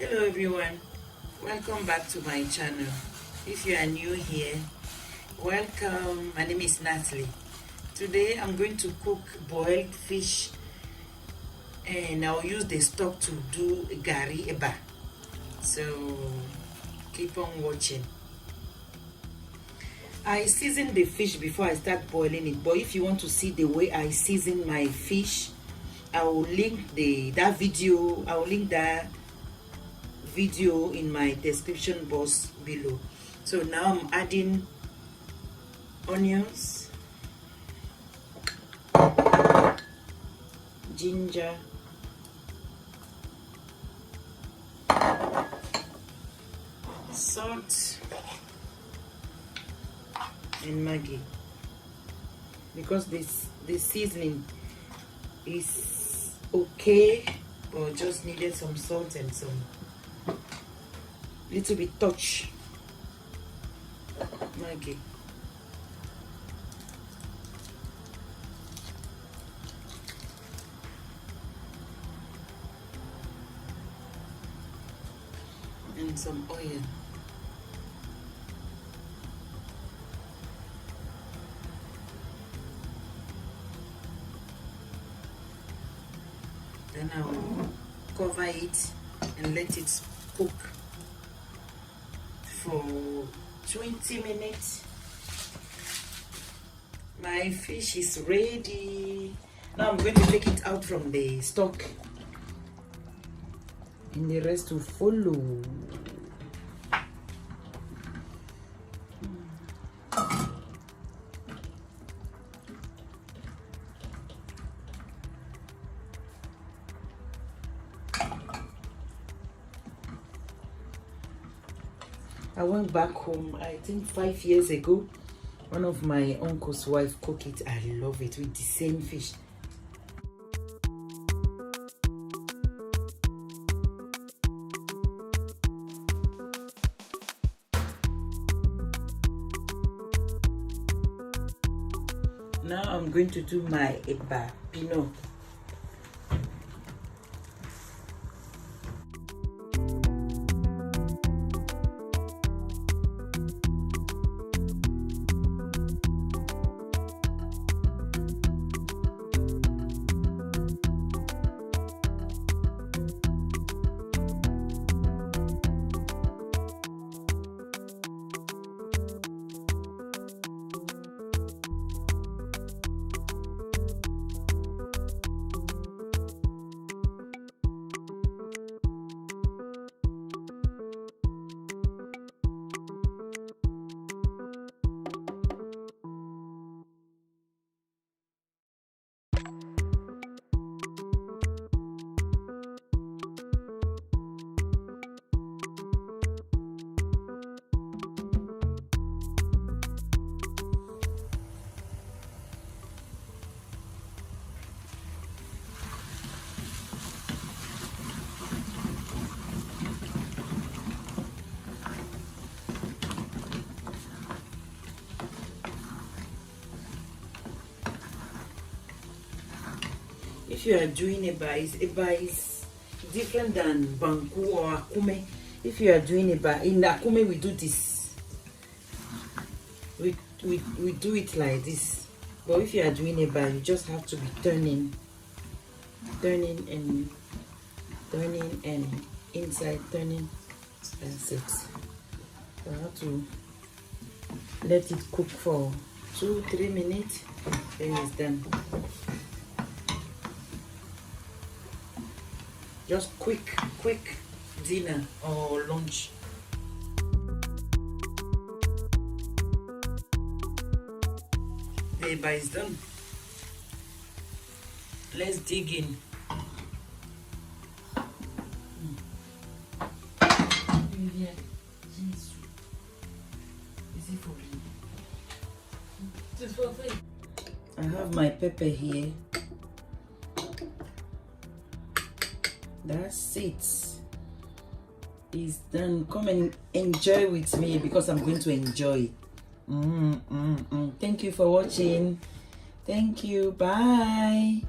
Hello everyone, welcome back to my channel. If you are new here, welcome. My name is Natalie. Today I'm going to cook boiled fish and I'll use the stock to do gari eba. So keep on watching. I season the fish before I start boiling it, but if you want to see the way I season my fish, I will link that video in my description box below. So now I'm adding onions, ginger, salt and Maggi, because this seasoning is okay, but just needed some salt and some little bit touch Maggi. And some oil. Then I will cover it and let it cook for 20 minutes. My fish is ready. Now I'm going to take it out from the stock and the rest will follow. I went back home, I think 5 years ago. One of my uncle's wife cooked it. I love it with the same fish. Now I'm going to do my eba pinot. If you are doing eba is different than banku or akume. If you are doing eba, in akume we do this. We do it like this. But if you are doing eba, you just have to be turning and inside turning. That's it. So I have to let it cook for 2-3 minutes. Then it's done. Just quick dinner or lunch. The eba is done. Let's dig in. I have my pepper here. That's it. It's done. Come and enjoy with me because I'm going to enjoy it. Thank you for watching. Thank you. Bye.